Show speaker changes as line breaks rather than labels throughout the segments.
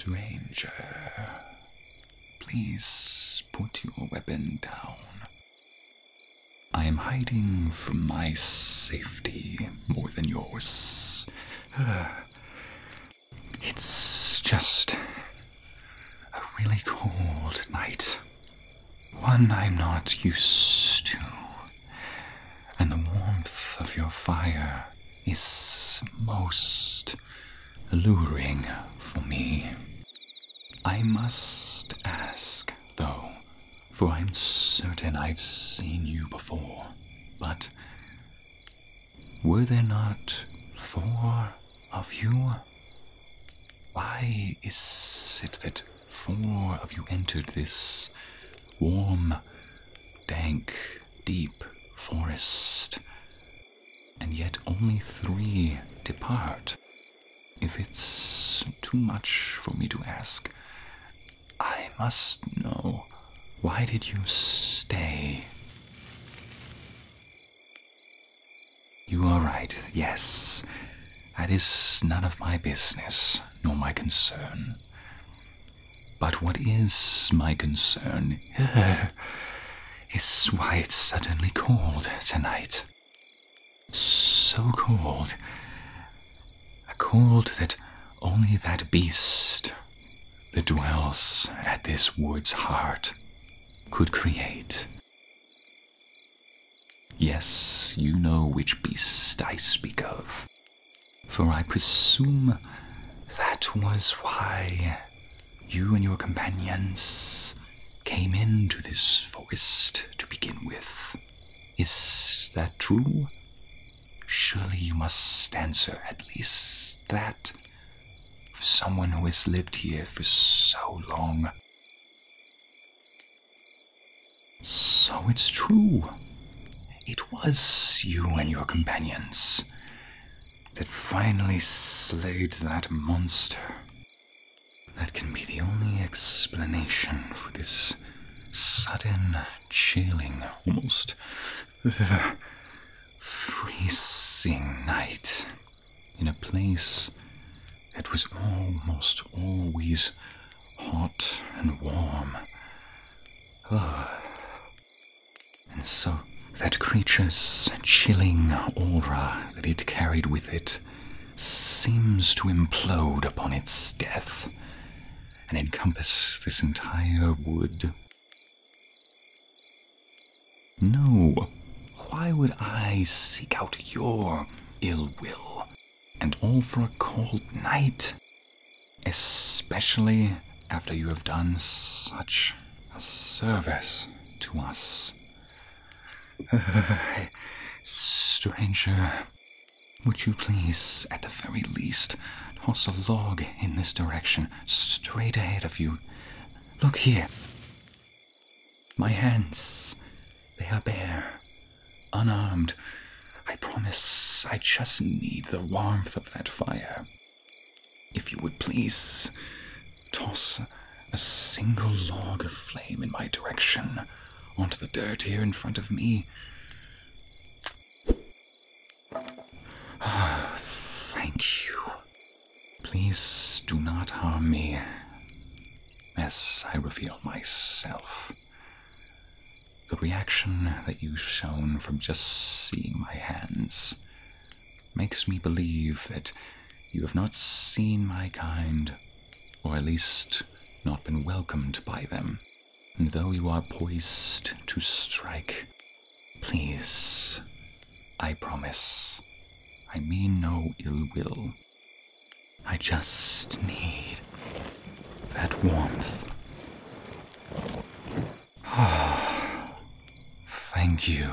Stranger, please put your weapon down. I am hiding from my safety more than yours. It's just a really cold night. One I'm not used to. And the warmth of your fire is most alluring for me. I must ask, though, for I'm certain I've seen you before, but were there not 4 of you? Why is it that 4 of you entered this warm, dank, deep forest, and yet only 3 depart? If it's too much for me to ask, I must know, why did you stay? You are right, yes. That is none of my business, nor my concern. But what is my concern is why it's suddenly cold tonight. So cold. A cold that only that beast that dwells at this wood's heart could create. Yes, you know which beast I speak of, for I presume that was why you and your companions came into this forest to begin with. Is that true? Surely you must answer at least that, for someone who has lived here for so long. So it's true. It was you and your companions that finally slayed that monster. That can be the only explanation for this sudden, chilling, almost freezing night in a place that was almost always hot and warm. And so that creature's chilling aura that it carried with it seems to implode upon its death and encompass this entire wood. No, why would I seek out your ill will, and all for a cold night? Especially after you have done such a service to us. Stranger, would you please, at the very least, toss a log in this direction, straight ahead of you? Look here. My hands, they are bare, unarmed. I promise I just need the warmth of that fire. If you would please toss a single log of flame in my direction onto the dirt here in front of me. Thank you. Please do not harm me as I reveal myself. The reaction that you've shown from just seeing my hands makes me believe that you have not seen my kind, or at least not been welcomed by them. And though you are poised to strike, please, I promise, I mean no ill will. I just need that warmth. Thank you.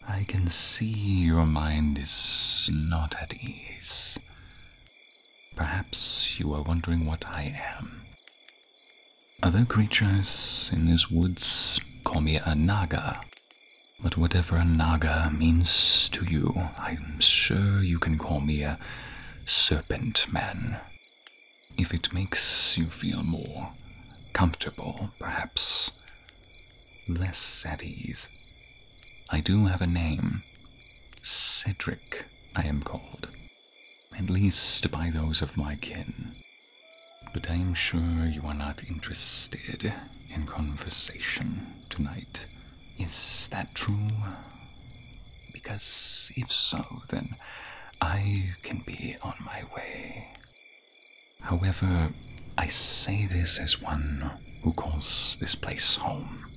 I can see your mind is not at ease. Perhaps you are wondering what I am. Other creatures in these woods call me a Naga, but whatever a Naga means to you, I'm sure you can call me a serpent man. If it makes you feel more comfortable, perhaps less at ease. I do have a name, Cedric I am called, at least by those of my kin. But I am sure you are not interested in conversation tonight. Is that true? Because if so, then I can be on my way. However, I say this as one who calls this place home.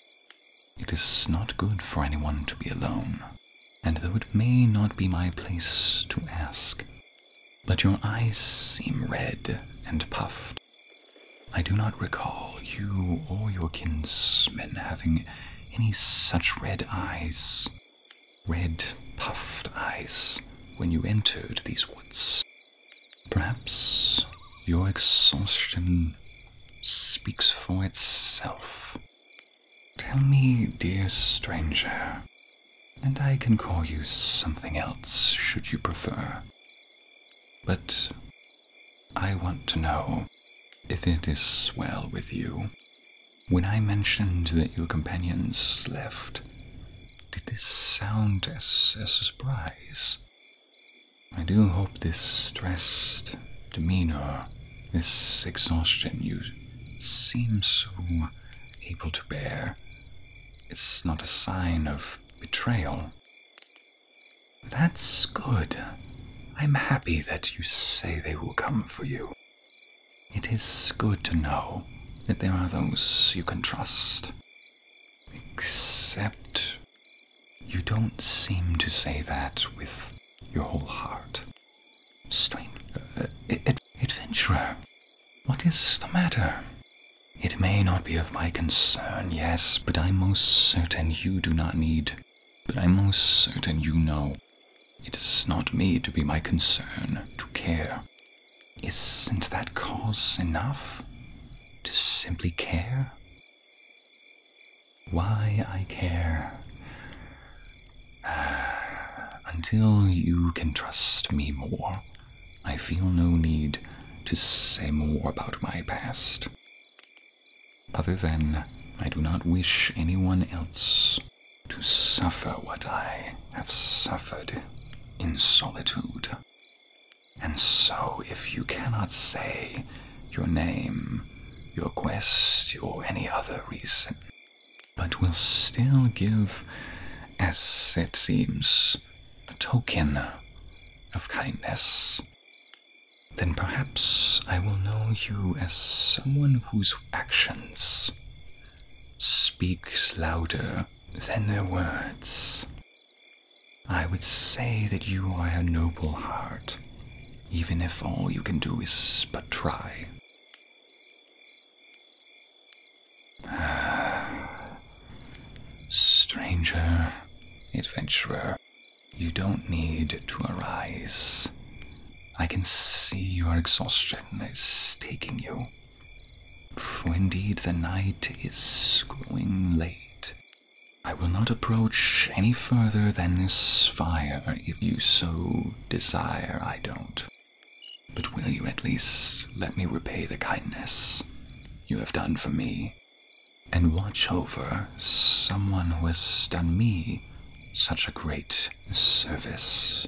It is not good for anyone to be alone, and though it may not be my place to ask, but your eyes seem red and puffed. I do not recall you or your kinsmen having any such red eyes, red puffed eyes, when you entered these woods. Perhaps your exhaustion speaks for itself. Tell me, dear stranger, and I can call you something else should you prefer. But I want to know if it is well with you. When I mentioned that your companions left, did this sound as a surprise? I do hope this stressed demeanor, this exhaustion you seem so able to bear, is not a sign of betrayal. That's good. I'm happy that you say they will come for you. It is good to know that there are those you can trust. Except you don't seem to say that with your whole heart. Adventurer, what is the matter? It may not be of my concern, yes, but I'm most certain you do not need. But I'm most certain you know it is not me to be my concern, to care. Isn't that cause enough? To simply care? Why I care? Until you can trust me more, I feel no need to say more about my past. Other than I do not wish anyone else to suffer what I have suffered in solitude. And so if you cannot say your name, your quest, or any other reason, but will still give, as it seems, a token of kindness, then perhaps I will know you as someone whose actions speaks louder than their words. I would say that you are a noble heart, even if all you can do is but try. Stranger, adventurer, you don't need to arise. I can see your exhaustion is taking you, for indeed the night is growing late. I will not approach any further than this fire if you so desire I don't. But will you at least let me repay the kindness you have done for me, and watch over someone who has done me such a great service?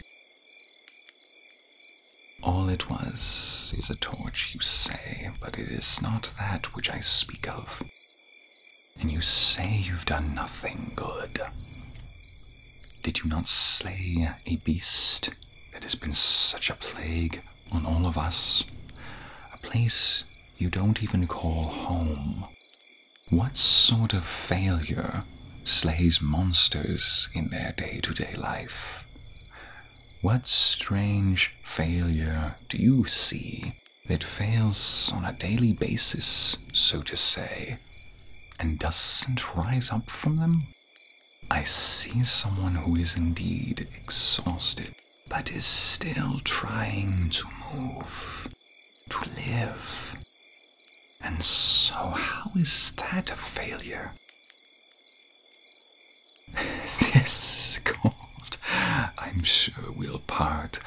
All it was is a torch, you say, but it is not that which I speak of. And you say you've done nothing good. Did you not slay a beast that has been such a plague on all of us? A place you don't even call home. What sort of failure slays monsters in their day-to-day life? What strange failure do you see that fails on a daily basis, so to say, and doesn't rise up from them? I see someone who is indeed exhausted, but is still trying to move, to live. And so how is that a failure? This gold, I'm sure, will part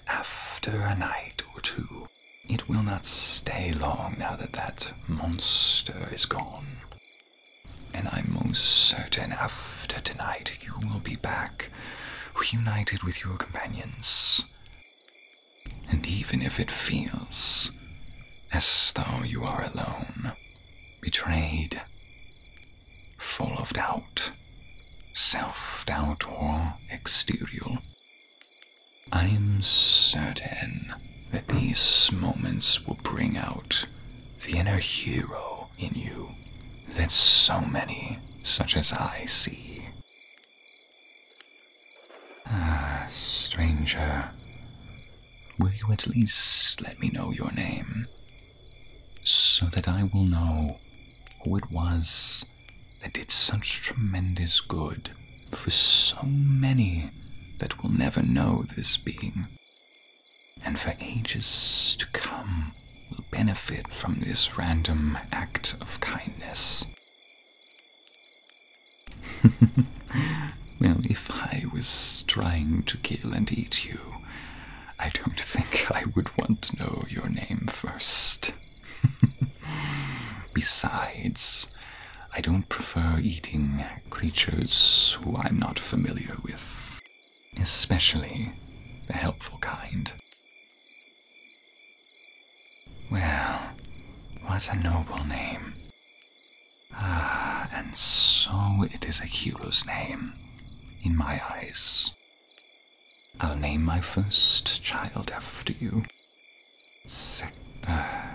after a night or two. It will not stay long now that that monster is gone. And I'm most certain after tonight you will be back reunited with your companions. And even if it feels as though you are alone, betrayed, full of doubt, self-doubt or exterior, I am certain that these moments will bring out the inner hero in you that so many such as I see. Stranger, will you at least let me know your name, so that I will know who it was that did such tremendous good for so many that will never know this being, and for ages to come will benefit from this random act of kindness? Well, if I was trying to kill and eat you, I don't think I would want to know your name first. Besides, I don't prefer eating creatures who I'm not familiar with, especially the helpful kind. Well, what a noble name. And so it is a hero's name, in my eyes. I'll name my first child after you. A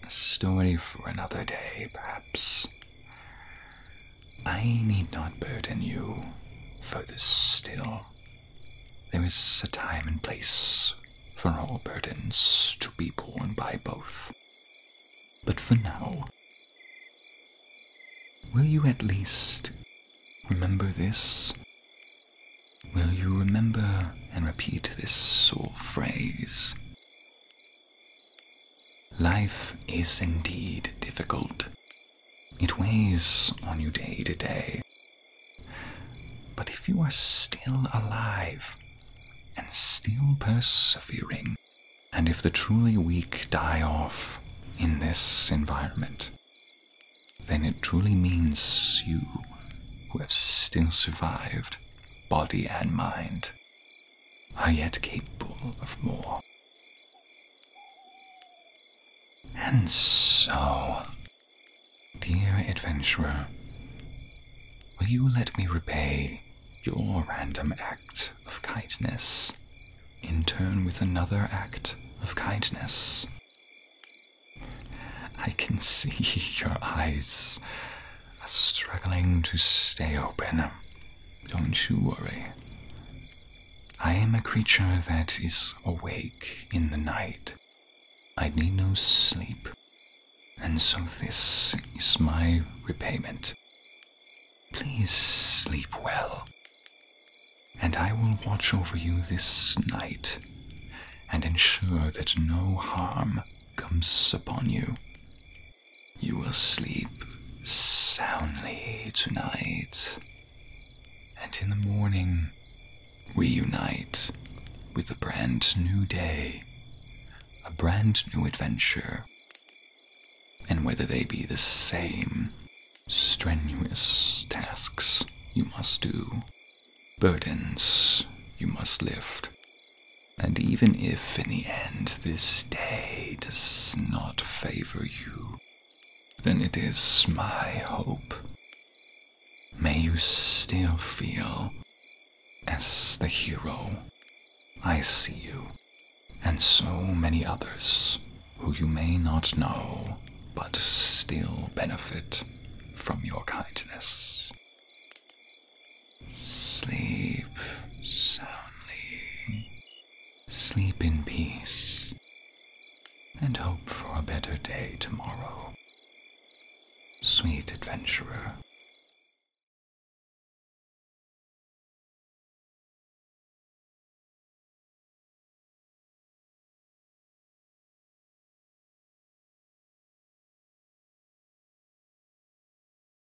story for another day, perhaps. I need not burden you further still. There is a time and place for all burdens to be borne by both. But for now, will you at least remember this? Will you remember and repeat this sole phrase? Life is indeed difficult. It weighs on you day to day. But if you are still alive and still persevering, and if the truly weak die off in this environment, then it truly means you, who have still survived, body and mind, are yet capable of more. And so, dear adventurer, will you let me repay your random act of kindness in turn with another act of kindness? I can see your eyes are struggling to stay open. Don't you worry. I am a creature that is awake in the night. I need no sleep, and so this is my repayment. Please sleep well, and I will watch over you this night and ensure that no harm comes upon you. You will sleep soundly tonight, and in the morning reunite with a brand new day, a brand new adventure, and whether they be the same strenuous tasks you must do, burdens you must lift, and even if in the end this day does not favor you, then it is my hope. May you still feel as the hero I see you, and so many others who you may not know but still benefit from your kindness. Sleep soundly, sleep in peace, and hope for a better day tomorrow. Sweet adventurer.